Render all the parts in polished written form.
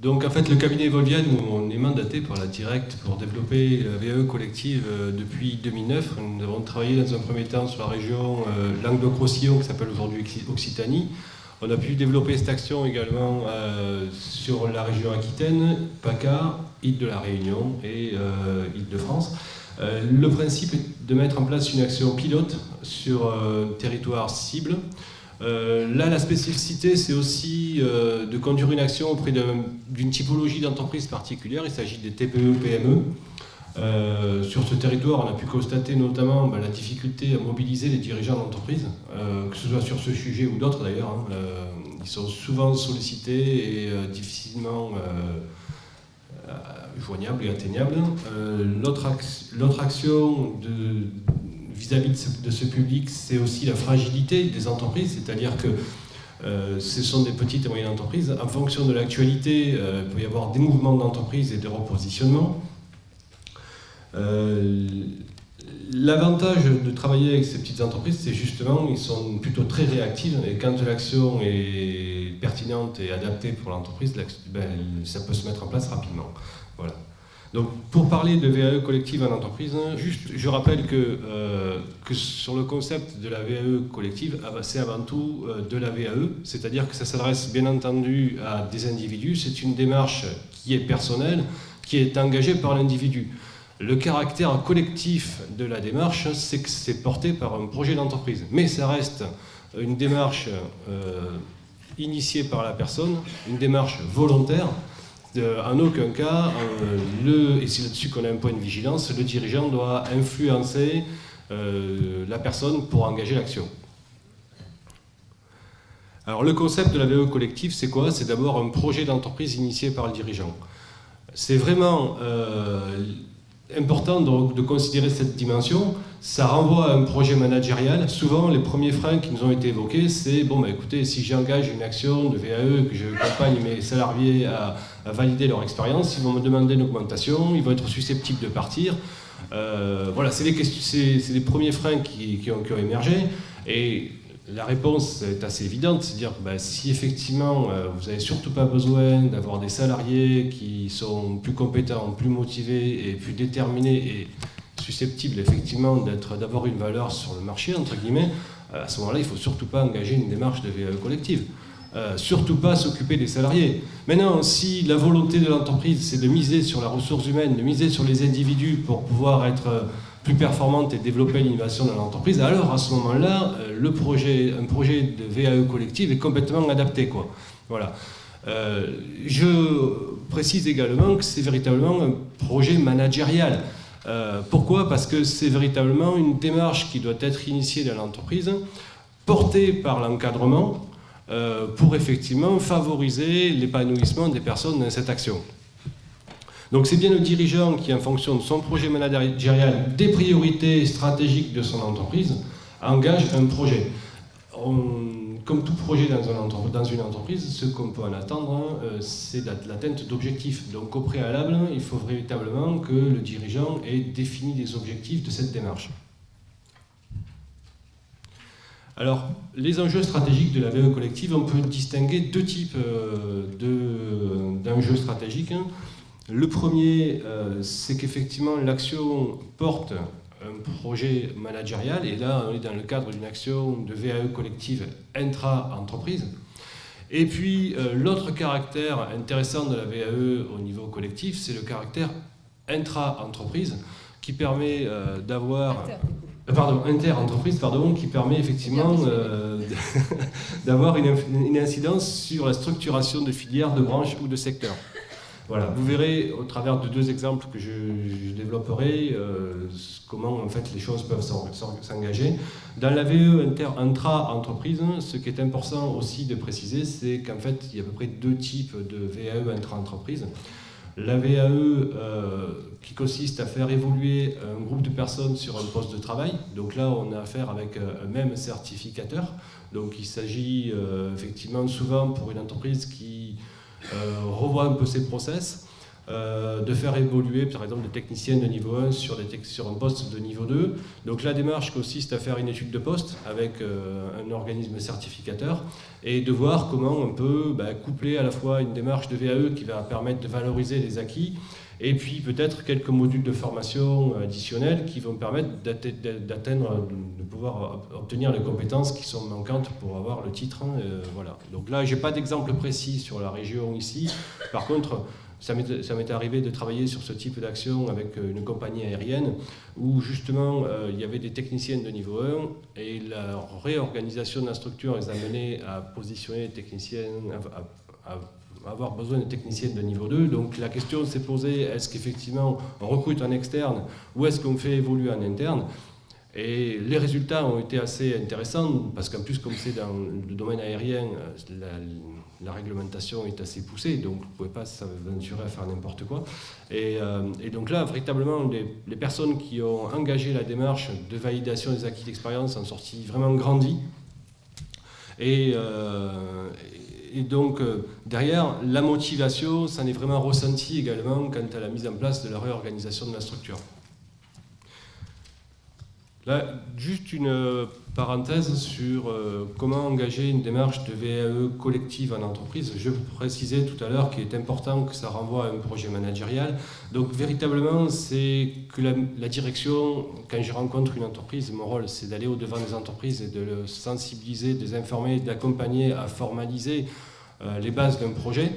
Donc en fait, le cabinet Volvian, on est mandaté par la Directe pour développer la VAE collective depuis 2009. Nous avons travaillé dans un premier temps sur la région Languedoc-Roussillon, qui s'appelle aujourd'hui Occitanie. On a pu développer cette action également sur la région Aquitaine, PACA, Île de la Réunion et Île-de-France. Le principe est de mettre en place une action pilote sur un territoire cible. Là, la spécificité, c'est aussi de conduire une action auprès d'une typologie d'entreprise particulière. Il s'agit des TPE-PME. Sur ce territoire, on a pu constater notamment la difficulté à mobiliser les dirigeants d'entreprise, que ce soit sur ce sujet ou d'autres d'ailleurs. Ils sont souvent sollicités et difficilement joignables et atteignables. L'autre action vis-à-vis de ce public, c'est aussi la fragilité des entreprises, c'est-à-dire que ce sont des petites et moyennes entreprises. En fonction de l'actualité, il peut y avoir des mouvements d'entreprise et des repositionnements. L'avantage de travailler avec ces petites entreprises, c'est justement qu'ils sont plutôt très réactifs et quand l'action est pertinente et adaptée pour l'entreprise, ça peut se mettre en place rapidement. Voilà. Donc, pour parler de VAE collective en entreprise, juste, je rappelle que sur le concept de la VAE collective, c'est avant tout de la VAE, c'est-à-dire que ça s'adresse bien entendu à des individus. C'est une démarche qui est personnelle, qui est engagée par l'individu. Le caractère collectif de la démarche, c'est que c'est porté par un projet d'entreprise. Mais ça reste une démarche initiée par la personne, une démarche volontaire. En aucun cas, et c'est là-dessus qu'on a un point de vigilance, le dirigeant doit influencer la personne pour engager l'action. Alors le concept de la VAE collective, c'est quoi? C'est d'abord un projet d'entreprise initié par le dirigeant. C'est vraiment important de considérer cette dimension. Ça renvoie à un projet managérial. Souvent, les premiers freins qui nous ont été évoqués, c'est bon, écoutez, si j'engage une action de VAE, que je accompagne mes salariés à valider leur expérience, ils vont me demander une augmentation, ils vont être susceptibles de partir. Voilà, c'est les premiers freins qui ont émergé. Et la réponse est assez évidente, c'est-à-dire si effectivement vous n'avez surtout pas besoin d'avoir des salariés qui sont plus compétents, plus motivés et plus déterminés et susceptibles effectivement d'avoir une valeur sur le marché, entre guillemets, à ce moment-là, il ne faut surtout pas engager une démarche de VAE collective. Surtout pas s'occuper des salariés. Maintenant, si la volonté de l'entreprise, c'est de miser sur la ressource humaine, de miser sur les individus pour pouvoir être plus performante et développer l'innovation dans l'entreprise, alors à ce moment-là, un projet de VAE collective est complètement adapté, quoi. Voilà. Je précise également que c'est véritablement un projet managérial. Pourquoi? Parce que c'est véritablement une démarche qui doit être initiée dans l'entreprise, portée par l'encadrement, pour effectivement favoriser l'épanouissement des personnes dans cette action. Donc c'est bien le dirigeant qui, en fonction de son projet managérial, des priorités stratégiques de son entreprise, engage un projet. Comme tout projet dans une entreprise, ce qu'on peut en attendre, c'est l'atteinte d'objectifs. Donc au préalable, il faut véritablement que le dirigeant ait défini les objectifs de cette démarche. Alors, les enjeux stratégiques de la VAE collective, on peut distinguer deux types d'enjeux stratégiques. Le premier, c'est qu'effectivement l'action porte un projet managérial, et là on est dans le cadre d'une action de VAE collective intra-entreprise. Et puis l'autre caractère intéressant de la VAE au niveau collectif, c'est le caractère intra-entreprise qui permet d'avoir... inter-entreprise, qui permet effectivement d'avoir une incidence sur la structuration de filières, de branches ou de secteurs. Voilà, vous verrez au travers de deux exemples que je développerai comment en fait les choses peuvent s'engager. Dans la VAE intra-entreprise, ce qui est important aussi de préciser, c'est qu'en fait il y a à peu près deux types de VAE intra-entreprise. La VAE qui consiste à faire évoluer un groupe de personnes sur un poste de travail. Donc là, on a affaire avec un même certificateur. Donc il s'agit effectivement souvent pour une entreprise qui revoit un peu ses process. de faire évoluer par exemple des techniciens de niveau 1 sur un poste de niveau 2. Donc la démarche consiste à faire une étude de poste avec un organisme certificateur et de voir comment on peut coupler à la fois une démarche de VAE qui va permettre de valoriser les acquis et puis peut-être quelques modules de formation additionnels qui vont permettre d'atteindre, de pouvoir obtenir les compétences qui sont manquantes pour avoir le titre. Voilà. Donc là, je n'ai pas d'exemple précis sur la région ici. Par contre, ça m'est arrivé de travailler sur ce type d'action avec une compagnie aérienne où justement il y avait des techniciens de niveau 1 et la réorganisation de la structure les a menés à positionner les techniciens, à avoir besoin de techniciens de niveau 2. Donc la question s'est posée, est-ce qu'effectivement on recrute en externe ou est-ce qu'on fait évoluer en interne? Et les résultats ont été assez intéressants parce qu'en plus, comme c'est dans le domaine aérien, la réglementation est assez poussée, donc vous ne pouvez pas s'aventurer à faire n'importe quoi. Et donc là, véritablement, les personnes qui ont engagé la démarche de validation des acquis d'expérience sont sorties vraiment grandies. Et donc, derrière, la motivation, ça en est vraiment ressenti également quant à la mise en place de la réorganisation de la structure. Là, juste une parenthèse sur comment engager une démarche de VAE collective en entreprise. Je vous précisais tout à l'heure qu'il est important que ça renvoie à un projet managérial. Donc, véritablement, c'est que la direction, quand je rencontre une entreprise, mon rôle, c'est d'aller au-devant des entreprises et de le sensibiliser, de les informer, d'accompagner à formaliser les bases d'un projet.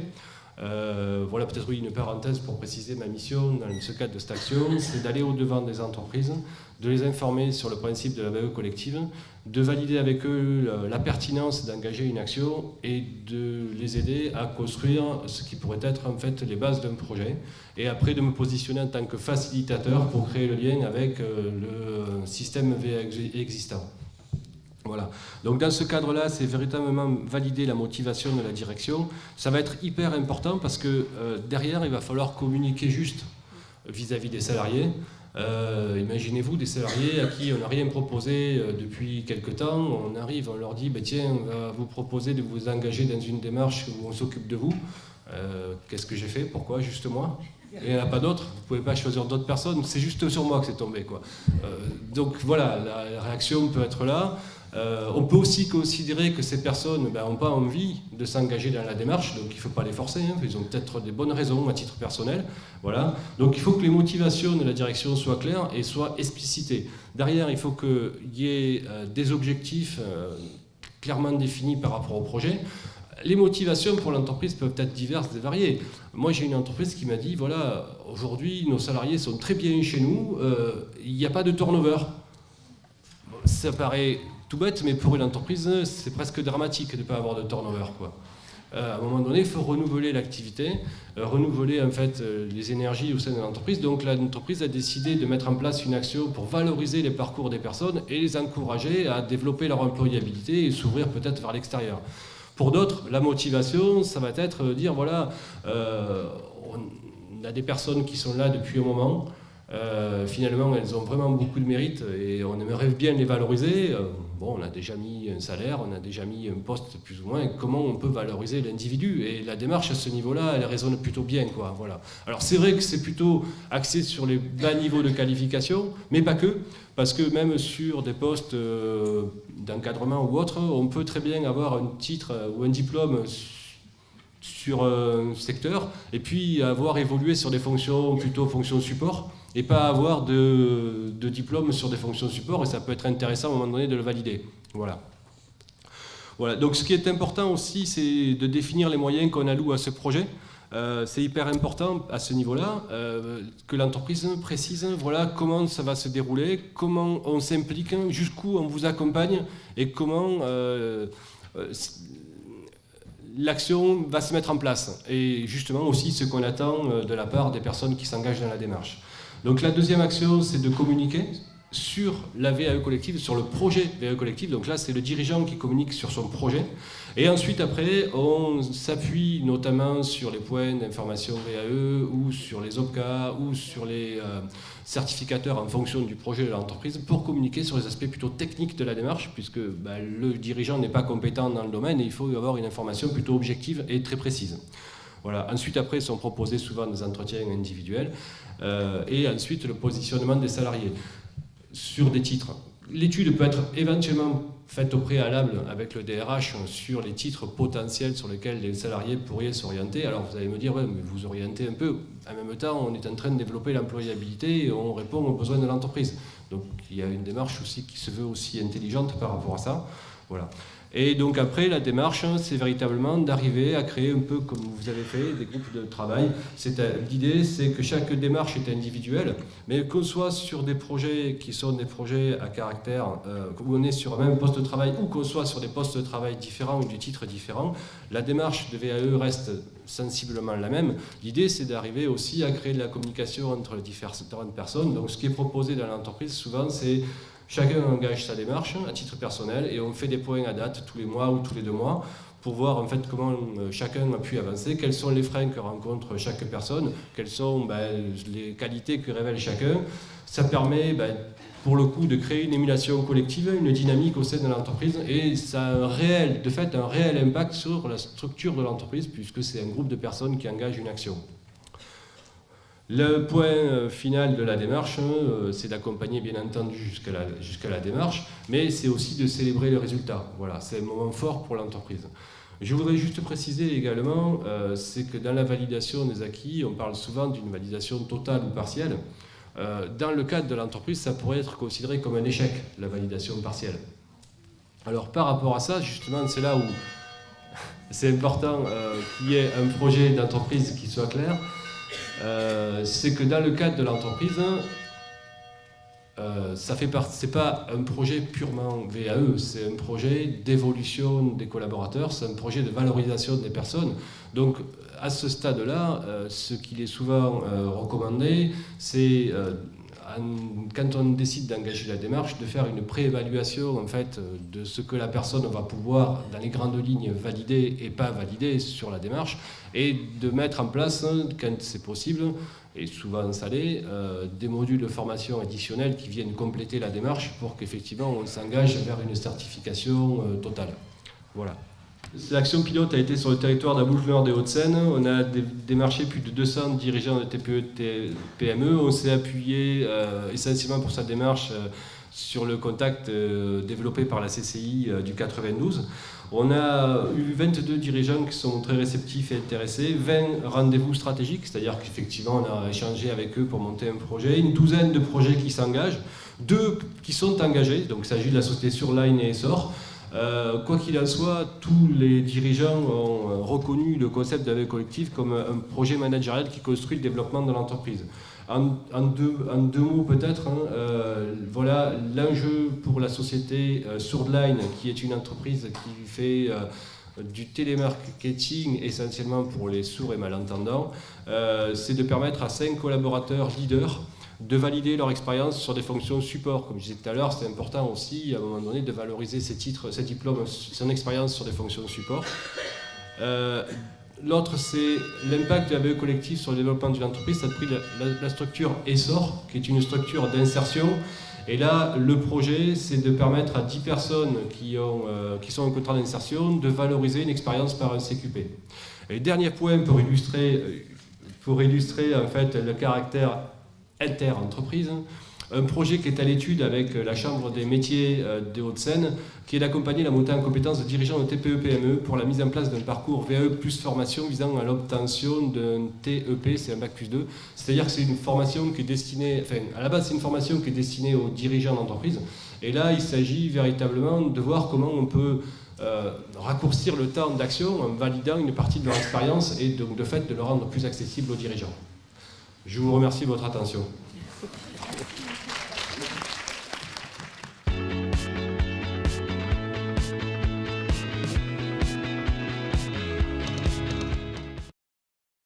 Voilà peut-être oui, une parenthèse pour préciser ma mission dans ce cadre de cette action, c'est d'aller au-devant des entreprises, de les informer sur le principe de la VAE collective, de valider avec eux la pertinence d'engager une action et de les aider à construire ce qui pourrait être en fait les bases d'un projet et après de me positionner en tant que facilitateur pour créer le lien avec le système VAE existant. Voilà. Donc dans ce cadre-là, c'est véritablement valider la motivation de la direction. Ça va être hyper important parce que derrière, il va falloir communiquer juste vis-à-vis des salariés. Imaginez-vous des salariés à qui on n'a rien proposé depuis quelque temps. On arrive, on leur dit tiens, on va vous proposer de vous engager dans une démarche où on s'occupe de vous. Qu'est-ce que j'ai fait? Pourquoi juste moi? Il n'y en a pas d'autres, vous ne pouvez pas choisir d'autres personnes, c'est juste sur moi que c'est tombé, quoi. Donc voilà, la réaction peut être là. On peut aussi considérer que ces personnes n'ont pas envie de s'engager dans la démarche, donc il ne faut pas les forcer, hein, ils ont peut-être des bonnes raisons à titre personnel. Voilà. Donc il faut que les motivations de la direction soient claires et soient explicitées. Derrière, il faut qu'il y ait des objectifs clairement définis par rapport au projet. Les motivations pour l'entreprise peuvent être diverses et variées. Moi, j'ai une entreprise qui m'a dit, voilà, aujourd'hui, nos salariés sont très bien chez nous, il n'y a pas de turnover. Ça paraît tout bête, mais pour une entreprise, c'est presque dramatique de ne pas avoir de turnover, quoi. À un moment donné, il faut renouveler l'activité, renouveler en fait les énergies au sein de l'entreprise. Donc l'entreprise a décidé de mettre en place une action pour valoriser les parcours des personnes et les encourager à développer leur employabilité et s'ouvrir peut-être vers l'extérieur. Pour d'autres, la motivation, ça va être de dire, voilà, on a des personnes qui sont là depuis un moment, finalement elles ont vraiment beaucoup de mérite et on aimerait bien les valoriser. Bon, on a déjà mis un salaire, on a déjà mis un poste plus ou moins, et comment on peut valoriser l'individu? Et la démarche à ce niveau-là, elle résonne plutôt bien, quoi. Voilà. Alors c'est vrai que c'est plutôt axé sur les bas niveaux de qualification, mais pas que, parce que même sur des postes d'encadrement ou autres, on peut très bien avoir un titre ou un diplôme sur un secteur, et puis avoir évolué sur des fonctions, plutôt fonctions support, et pas avoir de diplôme sur des fonctions support, et ça peut être intéressant à un moment donné de le valider. Voilà. Voilà. Donc ce qui est important aussi, c'est de définir les moyens qu'on alloue à ce projet. C'est hyper important à ce niveau-là, que l'entreprise précise voilà, comment ça va se dérouler, comment on s'implique, jusqu'où on vous accompagne, et comment l'action va se mettre en place. Et justement aussi ce qu'on attend de la part des personnes qui s'engagent dans la démarche. Donc la deuxième action, c'est de communiquer sur la VAE collective, sur le projet VAE collective. Donc là, c'est le dirigeant qui communique sur son projet. Et ensuite, après, on s'appuie notamment sur les points d'information VAE ou sur les OPCA ou sur les certificateurs en fonction du projet de l'entreprise pour communiquer sur les aspects plutôt techniques de la démarche, puisque le dirigeant n'est pas compétent dans le domaine et il faut avoir une information plutôt objective et très précise. Voilà. Ensuite, après, sont proposés souvent des entretiens individuels et ensuite le positionnement des salariés sur des titres. L'étude peut être éventuellement faite au préalable avec le DRH sur les titres potentiels sur lesquels les salariés pourraient s'orienter. Alors vous allez me dire, ouais, mais vous orientez un peu. En même temps, on est en train de développer l'employabilité et on répond aux besoins de l'entreprise. Donc il y a une démarche aussi qui se veut aussi intelligente par rapport à ça. Voilà. Et donc après, la démarche, c'est véritablement d'arriver à créer un peu comme vous avez fait, des groupes de travail. L'idée, c'est que chaque démarche est individuelle, mais qu'on soit sur des projets qui sont des projets à caractère, où on est sur un même poste de travail, ou qu'on soit sur des postes de travail différents ou du titre différent, la démarche de VAE reste sensiblement la même. L'idée, c'est d'arriver aussi à créer de la communication entre les différentes personnes. Donc ce qui est proposé dans l'entreprise, souvent, c'est chacun engage sa démarche à titre personnel et on fait des points à date tous les mois ou tous les 2 mois pour voir en fait comment chacun a pu avancer, quels sont les freins que rencontre chaque personne, quelles sont les qualités que révèle chacun. Ça permet pour le coup de créer une émulation collective, une dynamique au sein de l'entreprise et ça a un réel impact sur la structure de l'entreprise puisque c'est un groupe de personnes qui engagent une action. Le point final de la démarche, c'est d'accompagner bien entendu jusqu'à la démarche, mais c'est aussi de célébrer le résultat. Voilà, c'est un moment fort pour l'entreprise. Je voudrais juste préciser également, c'est que dans la validation des acquis, on parle souvent d'une validation totale ou partielle. Dans le cadre de l'entreprise, ça pourrait être considéré comme un échec, la validation partielle. Alors par rapport à ça, justement, c'est là où c'est important qu'il y ait un projet d'entreprise qui soit clair. C'est que dans le cadre de l'entreprise, c'est pas un projet purement VAE, c'est un projet d'évolution des collaborateurs, c'est un projet de valorisation des personnes. Donc à ce stade-là, ce qu'il est souvent recommandé, c'est quand on décide d'engager la démarche, de faire une préévaluation en fait, de ce que la personne va pouvoir, dans les grandes lignes, valider et pas valider sur la démarche, et de mettre en place, quand c'est possible, et souvent ça l'est, des modules de formation additionnels qui viennent compléter la démarche pour qu'effectivement on s'engage vers une certification totale. Voilà. L'action pilote a été sur le territoire d'Abouche-Nord des Hauts-de-Seine. On a démarché plus de 200 dirigeants de TPE, PME. On s'est appuyé essentiellement pour sa démarche sur le contact développé par la CCI du 92. On a eu 22 dirigeants qui sont très réceptifs et intéressés, 20 rendez-vous stratégiques, c'est-à-dire qu'effectivement on a échangé avec eux pour monter un projet, une douzaine de projets qui s'engagent, 2 qui sont engagés, donc il s'agit de la société Surline et Essor. Quoi qu'il en soit, tous les dirigeants ont reconnu le concept de VAE collectif comme un projet managérial qui construit le développement de l'entreprise. En deux mots peut-être, voilà l'enjeu pour la société Surdline, qui est une entreprise qui fait du télémarketing essentiellement pour les sourds et malentendants, c'est de permettre à 5 collaborateurs leaders de valider leur expérience sur des fonctions support. Comme je disais tout à l'heure, c'est important aussi, à un moment donné, de valoriser ces titres, ces diplômes, son expérience sur des fonctions support. L'autre, c'est l'impact de la VAE collective sur le développement d'une entreprise. Ça a pris la structure Essor, qui est une structure d'insertion. Et là, le projet, c'est de permettre à 10 personnes qui sont en contrat d'insertion de valoriser une expérience par un CQP. Et dernier point pour illustrer en fait, le caractère inter-entreprise, un projet qui est à l'étude avec la Chambre des métiers des Hauts-de-Seine, qui est d'accompagner la montée en compétence de dirigeants de TPE-PME pour la mise en place d'un parcours VAE plus formation visant à l'obtention d'un TEP, c'est un bac plus 2. C'est-à-dire que c'est une formation qui est destinée, enfin à la base c'est une formation qui est destinée aux dirigeants d'entreprise. Et là il s'agit véritablement de voir comment on peut raccourcir le temps d'action en validant une partie de leur expérience et donc de fait de le rendre plus accessible aux dirigeants. Je vous remercie de votre attention.